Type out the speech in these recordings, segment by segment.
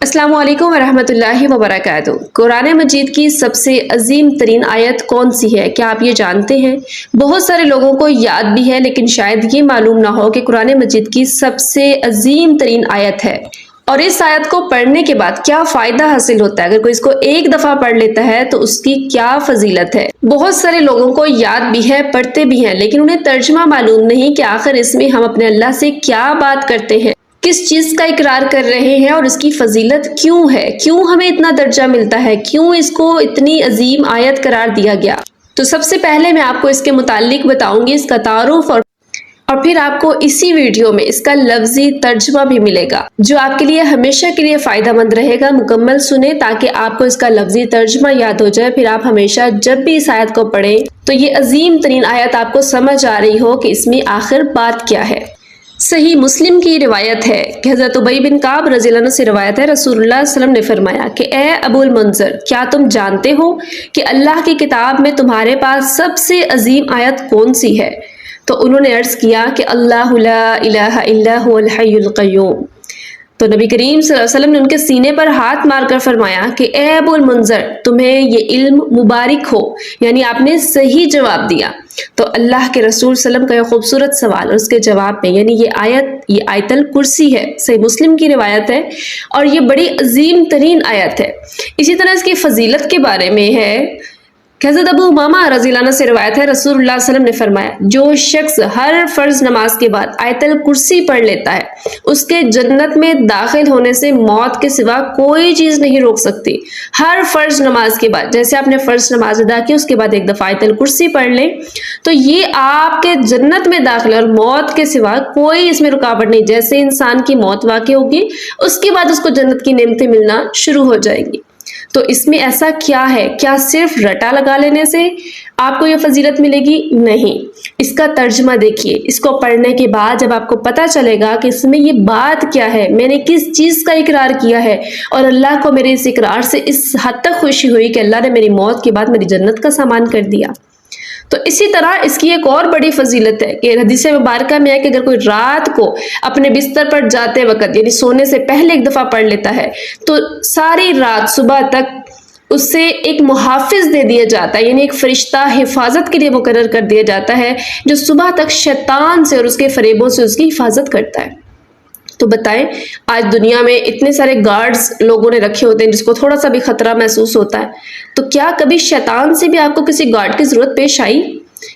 السلام علیکم ورحمۃ اللہ وبرکاتہ۔ قرآن مجید کی سب سے عظیم ترین آیت کون سی ہے؟ کیا آپ یہ جانتے ہیں؟ بہت سارے لوگوں کو یاد بھی ہے لیکن شاید یہ معلوم نہ ہو کہ قرآن مجید کی سب سے عظیم ترین آیت ہے، اور اس آیت کو پڑھنے کے بعد کیا فائدہ حاصل ہوتا ہے۔ اگر کوئی اس کو ایک دفعہ پڑھ لیتا ہے تو اس کی کیا فضیلت ہے۔ بہت سارے لوگوں کو یاد بھی ہے، پڑھتے بھی ہیں، لیکن انہیں ترجمہ معلوم نہیں کہ آخر اس میں ہم اپنے اللہ سے کیا بات کرتے ہیں، کس چیز کا اقرار کر رہے ہیں، اور اس کی فضیلت کیوں ہے، کیوں ہمیں اتنا درجہ ملتا ہے، کیوں اس کو اتنی عظیم آیت قرار دیا گیا۔ تو سب سے پہلے میں آپ کو اس کے متعلق بتاؤں گی، اس کا تعارف، اور پھر آپ کو اسی ویڈیو میں اس کا لفظی ترجمہ بھی ملے گا جو آپ کے لیے ہمیشہ کے لیے فائدہ مند رہے گا۔ مکمل سنیں تاکہ آپ کو اس کا لفظی ترجمہ یاد ہو جائے، پھر آپ ہمیشہ جب بھی اس آیت کو پڑھیں تو یہ عظیم ترین آیت آپ کو سمجھ آ رہی ہو کہ اس میں آخر بات کیا ہے۔ صحیح مسلم کی روایت ہے کہ حضرت ابی بن کعب رضی اللہ عنہ سے روایت ہے، رسول اللہ صلی اللہ علیہ وسلم نے فرمایا کہ اے ابو المنذر، کیا تم جانتے ہو کہ اللہ کی کتاب میں تمہارے پاس سب سے عظیم آیت کون سی ہے؟ تو انہوں نے عرض کیا کہ اللہ لا الہ الا هو الحی القیوم۔ تو نبی کریم صلی اللہ علیہ وسلم نے ان کے سینے پر ہاتھ مار کر فرمایا کہ اے ابو المنذر، تمہیں یہ علم مبارک ہو، یعنی آپ نے صحیح جواب دیا۔ تو اللہ کے رسول صلی اللہ علیہ وسلم کا یہ خوبصورت سوال اور اس کے جواب میں، یعنی یہ آیت الکرسی ہے، صحیح مسلم کی روایت ہے، اور یہ بڑی عظیم ترین آیت ہے۔ اسی طرح اس کی فضیلت کے بارے میں ہے کہ حضرت ابو امامہ رضی اللہ عنہ سے روایت ہے، رسول اللہ صلی اللہ علیہ وسلم نے فرمایا جو شخص ہر فرض نماز کے بعد آیت الکرسی پڑھ لیتا ہے، اس کے جنت میں داخل ہونے سے موت کے سوا کوئی چیز نہیں روک سکتی۔ ہر فرض نماز کے بعد، جیسے آپ نے فرض نماز ادا کی، اس کے بعد ایک دفعہ آیت الکرسی پڑھ لیں تو یہ آپ کے جنت میں داخل، اور موت کے سوا کوئی اس میں رکاوٹ نہیں۔ جیسے انسان کی موت واقع ہوگی، اس کے بعد اس کو جنت کی نعمتیں ملنا شروع ہو جائیں گی۔ تو اس میں ایسا کیا ہے؟ کیا صرف رٹا لگا لینے سے آپ کو یہ فضیلت ملے گی؟ نہیں، اس کا ترجمہ دیکھیے۔ اس کو پڑھنے کے بعد جب آپ کو پتہ چلے گا کہ اس میں یہ بات کیا ہے، میں نے کس چیز کا اقرار کیا ہے، اور اللہ کو میرے اس اقرار سے اس حد تک خوشی ہوئی کہ اللہ نے میری موت کے بعد میری جنت کا سامان کر دیا۔ تو اسی طرح اس کی ایک اور بڑی فضیلت ہے کہ حدیث مبارکہ میں ہے کہ اگر کوئی رات کو اپنے بستر پر جاتے وقت، یعنی سونے سے پہلے ایک دفعہ پڑھ لیتا ہے، تو ساری رات صبح تک اس سے ایک محافظ دے دیا جاتا ہے، یعنی ایک فرشتہ حفاظت کے لیے مقرر کر دیا جاتا ہے جو صبح تک شیطان سے اور اس کے فریبوں سے اس کی حفاظت کرتا ہے۔ تو بتائیں، آج دنیا میں اتنے سارے گارڈز لوگوں نے رکھے ہوتے ہیں جس کو تھوڑا سا بھی خطرہ محسوس ہوتا ہے، تو کیا کبھی شیطان سے بھی آپ کو کسی گارڈ کی ضرورت پیش آئی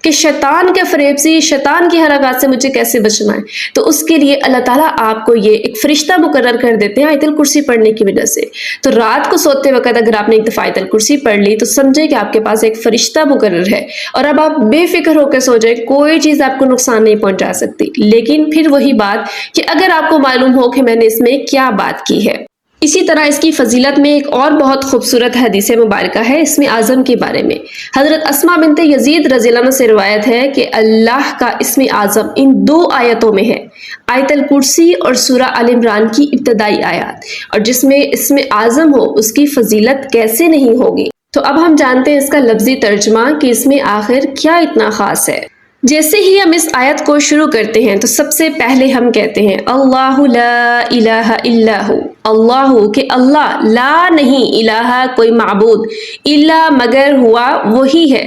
کہ شیطان کے فریب سے، شیطان کی حرکات سے مجھے کیسے بچنا ہے؟ تو اس کے لیے اللہ تعالیٰ آپ کو یہ ایک فرشتہ مقرر کر دیتے ہیں آیت الکرسی پڑھنے کی وجہ سے۔ تو رات کو سوتے وقت اگر آپ نے ایک دفعہ آیت الکرسی پڑھ لی تو سمجھے کہ آپ کے پاس ایک فرشتہ مقرر ہے، اور اب آپ بے فکر ہو کے سو جائیں، کوئی چیز آپ کو نقصان نہیں پہنچا سکتی۔ لیکن پھر وہی بات کہ اگر آپ کو معلوم ہو کہ میں نے اس میں کیا بات کی ہے۔ اسی طرح اس کی فضیلت میں ایک اور بہت خوبصورت حدیث مبارکہ ہے اسم اعظم کے بارے میں۔ حضرت اسماء بنت یزید رضی اللہ عنہ سے روایت ہے کہ اللہ کا اسم اعظم ان دو آیتوں میں ہے، آیت الکرسی اور سورہ آل عمران کی ابتدائی آیات، اور جس میں اسم اعظم ہو اس کی فضیلت کیسے نہیں ہوگی۔ تو اب ہم جانتے ہیں اس کا لفظی ترجمہ کہ اس میں آخر کیا اتنا خاص ہے۔ جیسے ہی ہم اس آیت کو شروع کرتے ہیں تو سب سے پہلے ہم کہتے ہیں اللہ لا الہ الا ہو، اللہ کہ اللہ، لا نہیں، الہ کوئی معبود، الا مگر ہوا وہی ہے،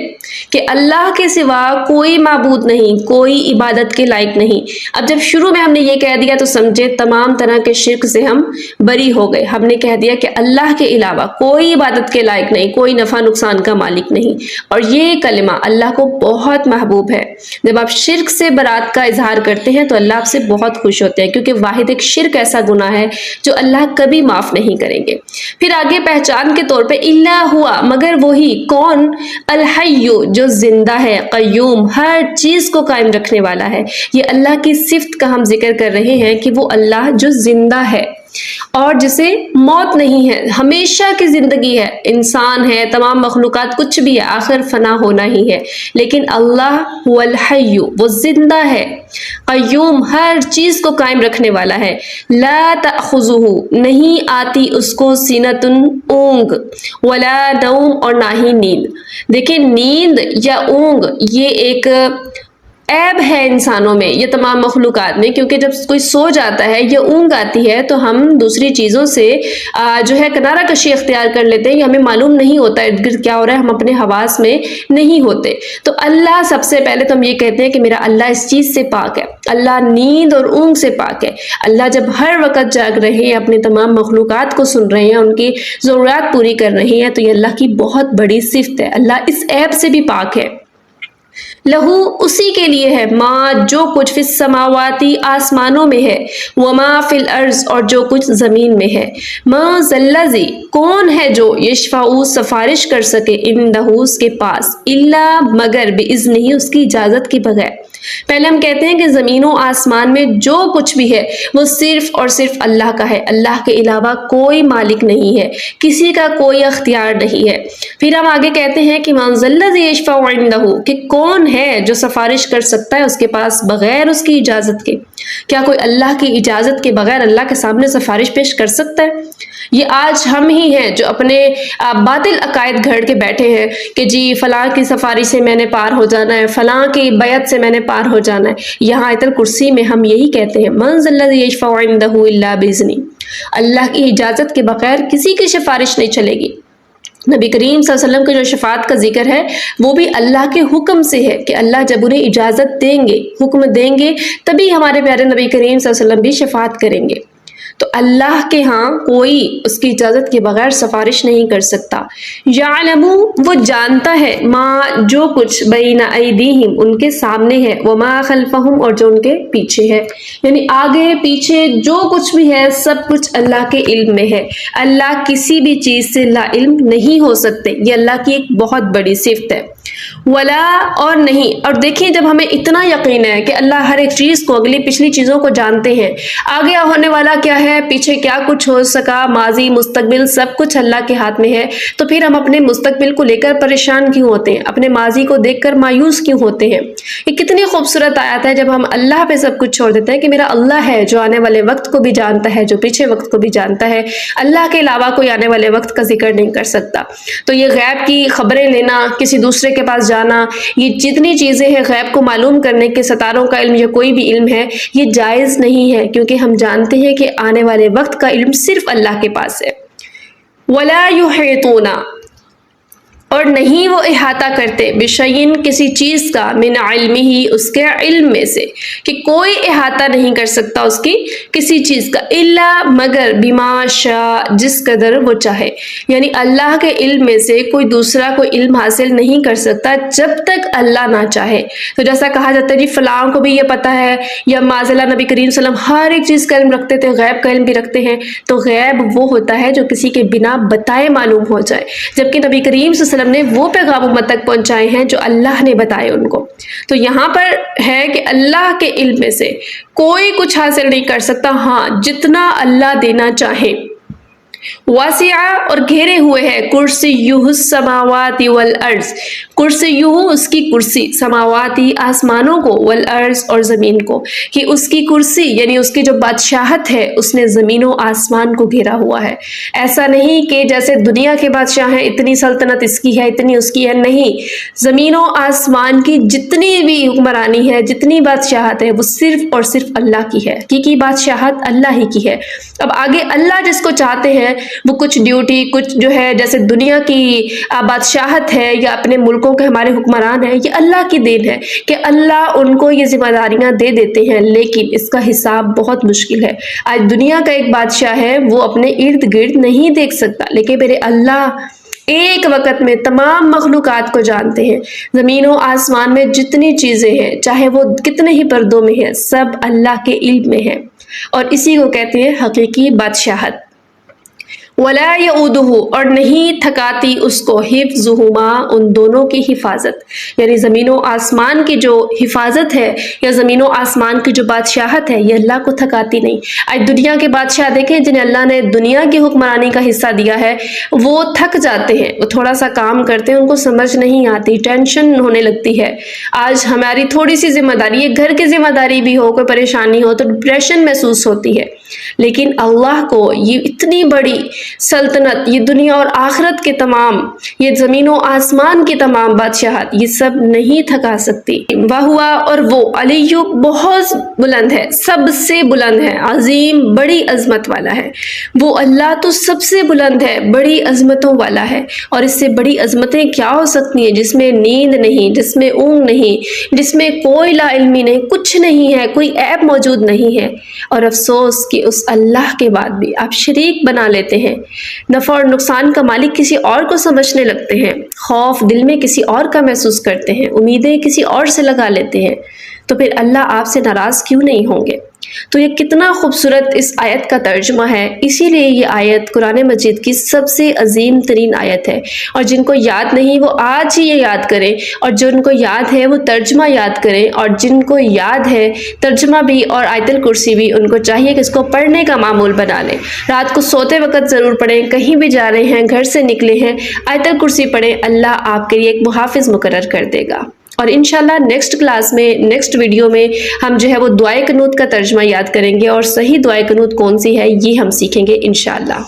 کہ اللہ کے سوا کوئی معبود نہیں، کوئی عبادت کے لائق نہیں۔ اب جب شروع میں ہم نے یہ کہہ دیا تو سمجھے تمام طرح کے شرک سے ہم بری ہو گئے۔ ہم نے کہہ دیا کہ اللہ کے علاوہ کوئی عبادت کے لائق نہیں، کوئی نفع نقصان کا مالک نہیں، اور یہ کلمہ اللہ کو بہت محبوب ہے۔ جب آپ شرک سے برات کا اظہار کرتے ہیں تو اللہ آپ سے بہت خوش ہوتے ہیں، کیونکہ واحد ایک شرک ایسا گناہ ہے جو اللہ کبھی معاف نہیں کریں گے۔ پھر آگے پہچان کے طور پہ الا ہوا، مگر وہی، کون؟ الحی، جو زندہ ہے، قیوم، ہر چیز کو قائم رکھنے والا ہے۔ یہ اللہ کی صفت کا ہم ذکر کر رہے ہیں کہ وہ اللہ جو زندہ ہے اور جسے موت نہیں ہے، ہمیشہ کی زندگی ہے۔ انسان ہے، تمام مخلوقات، کچھ بھی ہے، آخر فنا ہونا ہی ہے، لیکن اللہ هو الحی، وہ زندہ ہے، قیوم، ہر چیز کو قائم رکھنے والا ہے۔ لا تأخذہ، نہیں آتی اس کو سینۃ، اونگ، ولا نوم، اور نہ ہی نیند۔ دیکھیں، نیند یا اونگ یہ ایک عیب ہے انسانوں میں، یہ تمام مخلوقات میں، کیونکہ جب کوئی سو جاتا ہے یا اونگ آتی ہے تو ہم دوسری چیزوں سے جو ہے کنارہ کشی اختیار کر لیتے ہیں، یہ ہمیں معلوم نہیں ہوتا ارد گرد کیا ہو رہا ہے، ہم اپنے حواس میں نہیں ہوتے۔ تو اللہ سب سے پہلے تو ہم یہ کہتے ہیں کہ میرا اللہ اس چیز سے پاک ہے، اللہ نیند اور اونگ سے پاک ہے۔ اللہ جب ہر وقت جاگ رہے ہیں، اپنے تمام مخلوقات کو سن رہے ہیں، ان کی ضروریات پوری کر رہے ہیں، تو یہ اللہ کی بہت بڑی صفت ہے، اللہ اس عیب سے بھی پاک ہے۔ لہو اسی کے لیے ہے، ما جو کچھ فی السماواتی آسمانوں میں ہے، وما فی الارض اور جو کچھ زمین میں ہے۔ ما ذلذی کون ہے جو یشفع سفارش کر سکے عندہ اس کے پاس، الا مگر باذنہ اس کی اجازت کے بغیر۔ پہلے ہم کہتے ہیں کہ زمین و آسمان میں جو کچھ بھی ہے وہ صرف اور صرف اللہ کا ہے، اللہ کے علاوہ کوئی مالک نہیں ہے، کسی کا کوئی اختیار نہیں ہے۔ پھر ہم آگے کہتے ہیں کہ من ذا الذی یشفع عندہ کہ کون ہے جو سفارش کر سکتا ہے اس کے پاس بغیر اس کی اجازت کے۔ کیا کوئی اللہ کی اجازت کے بغیر اللہ کے سامنے سفارش پیش کر سکتا ہے؟ یہ آج ہم ہی ہیں جو اپنے باطل عقائد گھڑ کے بیٹھے ہیں کہ جی فلاں کی سفارش سے میں نے پار ہو جانا ہے، فلاں کی بیعت سے میں نے پار ہو جانا ہے۔ یہاں آیت الکرسی میں ہم یہی کہتے ہیں من ذا الذی یشفع عندہ الا باذنہ، اللہ کی اجازت کے بغیر کسی کی سفارش نہیں چلے گی۔ نبی کریم صلی اللہ علیہ وسلم کے جو شفاعت کا ذکر ہے وہ بھی اللہ کے حکم سے ہے کہ اللہ جب انہیں اجازت دیں گے، حکم دیں گے، تبھی ہمارے پیارے نبی کریم صلی اللہ علیہ وسلم بھی شفاعت کریں گے۔ تو اللہ کے ہاں کوئی اس کی اجازت کے بغیر سفارش نہیں کر سکتا۔ یعلم وہ جانتا ہے، ما جو کچھ بین ایدیہم ان کے سامنے ہے، وما خلفہم اور جو ان کے پیچھے ہے، یعنی آگے پیچھے جو کچھ بھی ہے سب کچھ اللہ کے علم میں ہے۔ اللہ کسی بھی چیز سے لا علم نہیں ہو سکتے، یہ اللہ کی ایک بہت بڑی صفت ہے۔ ولا اور نہیں، اور دیکھیں جب ہمیں اتنا یقین ہے کہ اللہ ہر ایک چیز کو، اگلی پچھلی چیزوں کو جانتے ہیں، آگے ہونے والا کیا ہے، پیچھے کیا کچھ ہو سکا، ماضی مستقبل سب کچھ اللہ کے ہاتھ میں ہے، تو پھر ہم اپنے مستقبل کو لے کر پریشان کیوں ہوتے ہیں، اپنے ماضی کو دیکھ کر مایوس کیوں ہوتے ہیں؟ یہ کتنی خوبصورت آیت ہے جب ہم اللہ پہ سب کچھ چھوڑ دیتے ہیں کہ میرا اللہ ہے جو آنے والے وقت کو بھی جانتا ہے، جو پیچھے وقت کو بھی جانتا ہے، اللہ کے علاوہ کوئی آنے والے وقت کا ذکر نہیں کر سکتا۔ تو یہ غیب کی خبریں لینا، کسی دوسرے کے پاس جانا، یہ جتنی چیزیں ہیں غیب کو معلوم کرنے کے، ستاروں کا علم یا کوئی بھی علم ہے، یہ جائز نہیں ہے، کیونکہ ہم جانتے ہیں کہ آنے والے وقت کا علم صرف اللہ کے پاس ہے۔ ولا یحیطون اور نہیں وہ احاطہ کرتے بشیء کسی چیز کا، من علمہ اس کے علم میں سے، کہ کوئی احاطہ نہیں کر سکتا اس کی کسی چیز کا، الا مگر بما شاء جس قدر وہ چاہے، یعنی اللہ کے علم میں سے کوئی دوسرا کوئی علم حاصل نہیں کر سکتا جب تک اللہ نہ چاہے۔ تو جیسا کہا جاتا ہے جی فلاں کو بھی یہ پتہ ہے، یا معاذ اللہ نبی کریم صلی اللہ علیہ وسلم ہر ایک چیز کا علم رکھتے تھے، غیب کا علم بھی رکھتے ہیں، تو غیب وہ ہوتا ہے جو کسی کے بنا بتائے معلوم ہو جائے، جبکہ نبی کریم صلی اللہ علیہ وسلم نے وہ پیغام امت تک پہنچائے ہیں جو اللہ نے بتائے ان کو۔ تو یہاں پر ہے کہ اللہ کے علم میں سے کوئی کچھ حاصل نہیں کر سکتا، ہاں جتنا اللہ دینا چاہے۔ واسع اور گھیرے ہوئے ہے، کرسیہ السماوات والارض، کرسیہ اس کی کرسی، سماواتی آسمانوں کو، والارض اور زمین کو، کہ اس کی کرسی یعنی اس کی جو بادشاہت ہے اس نے زمین و آسمان کو گھیرا ہوا ہے۔ ایسا نہیں کہ جیسے دنیا کے بادشاہ ہیں اتنی سلطنت اس کی ہے اتنی اس کی ہے، نہیں، زمین و آسمان کی جتنی بھی حکمرانی ہے، جتنی بادشاہت ہے، وہ صرف اور صرف اللہ کی ہے، کی بادشاہت اللہ ہی کی ہے۔ اب آگے اللہ جس کو چاہتے ہیں وہ کچھ ڈیوٹی، کچھ جو ہے جیسے دنیا کی بادشاہت ہے یا اپنے ملکوں کے ہمارے حکمران ہیں، یہ اللہ کی دین ہے کہ اللہ ان کو یہ ذمہ داریاں دے دیتے ہیں، لیکن اس کا حساب بہت مشکل ہے۔ آج دنیا کا ایک بادشاہ ہے، وہ اپنے ارد گرد نہیں دیکھ سکتا، لیکن میرے اللہ ایک وقت میں تمام مخلوقات کو جانتے ہیں۔ زمین و آسمان میں جتنی چیزیں ہیں، چاہے وہ کتنے ہی پردوں میں ہیں، سب اللہ کے علم میں ہے، اور اسی کو کہتے ہیں حقیقی بادشاہت۔ ولا یعودہ اور نہیں تھکاتی اس کو، حفظہما ان دونوں کی حفاظت، یعنی زمین و آسمان کی جو حفاظت ہے یا زمین و آسمان کی جو بادشاہت ہے یہ اللہ کو تھکاتی نہیں۔ آج دنیا کے بادشاہ دیکھیں جنہیں اللہ نے دنیا کی حکمرانی کا حصہ دیا ہے، وہ تھک جاتے ہیں، وہ تھوڑا سا کام کرتے ہیں ان کو سمجھ نہیں آتی، ٹینشن ہونے لگتی ہے۔ آج ہماری تھوڑی سی ذمہ داری، یہ گھر کی ذمہ داری بھی ہو، کوئی پریشانی ہو تو ڈپریشن محسوس ہوتی ہے۔ لیکن اللہ کو یہ اتنی بڑی سلطنت، یہ دنیا اور آخرت کے تمام، یہ زمین و آسمان کی تمام بادشاہت، یہ سب نہیں تھکا سکتی۔ ہوا اور وہ علی بہت بلند ہے، سب سے بلند ہے، عظیم بڑی عظمت والا ہے۔ وہ اللہ تو سب سے بلند ہے، بڑی عظمتوں والا ہے، اور اس سے بڑی عظمتیں کیا ہو سکتی ہیں جس میں نیند نہیں، جس میں اونگ نہیں، جس میں کوئی لا علمی نہیں، کچھ نہیں ہے، کوئی عیب موجود نہیں ہے۔ اور افسوس کہ اس اللہ کے بعد بھی آپ شریک بنا لیتے ہیں، نفع اور نقصان کا مالک کسی اور کو سمجھنے لگتے ہیں، خوف دل میں کسی اور کا محسوس کرتے ہیں، امیدیں کسی اور سے لگا لیتے ہیں، تو پھر اللہ آپ سے ناراض کیوں نہیں ہوں گے؟ تو یہ کتنا خوبصورت اس آیت کا ترجمہ ہے، اسی لیے یہ آیت قرآن مجید کی سب سے عظیم ترین آیت ہے، اور جن کو یاد نہیں وہ آج ہی یہ یاد کریں، اور جن کو یاد ہے وہ ترجمہ یاد کریں، اور جن کو یاد ہے ترجمہ بھی اور آیت الکرسی بھی، ان کو چاہیے کہ اس کو پڑھنے کا معمول بنا لیں۔ رات کو سوتے وقت ضرور پڑھیں، کہیں بھی جا رہے ہیں، گھر سے نکلے ہیں، آیت الکرسی پڑھیں، اللہ آپ کے لیے ایک محافظ مقرر کر دے گا۔ اور انشاءاللہ نیکسٹ کلاس میں، نیکسٹ ویڈیو میں ہم جو ہے وہ دعائے قنوت کا ترجمہ یاد کریں گے، اور صحیح دعائے قنوت کون سی ہے یہ ہم سیکھیں گے انشاءاللہ۔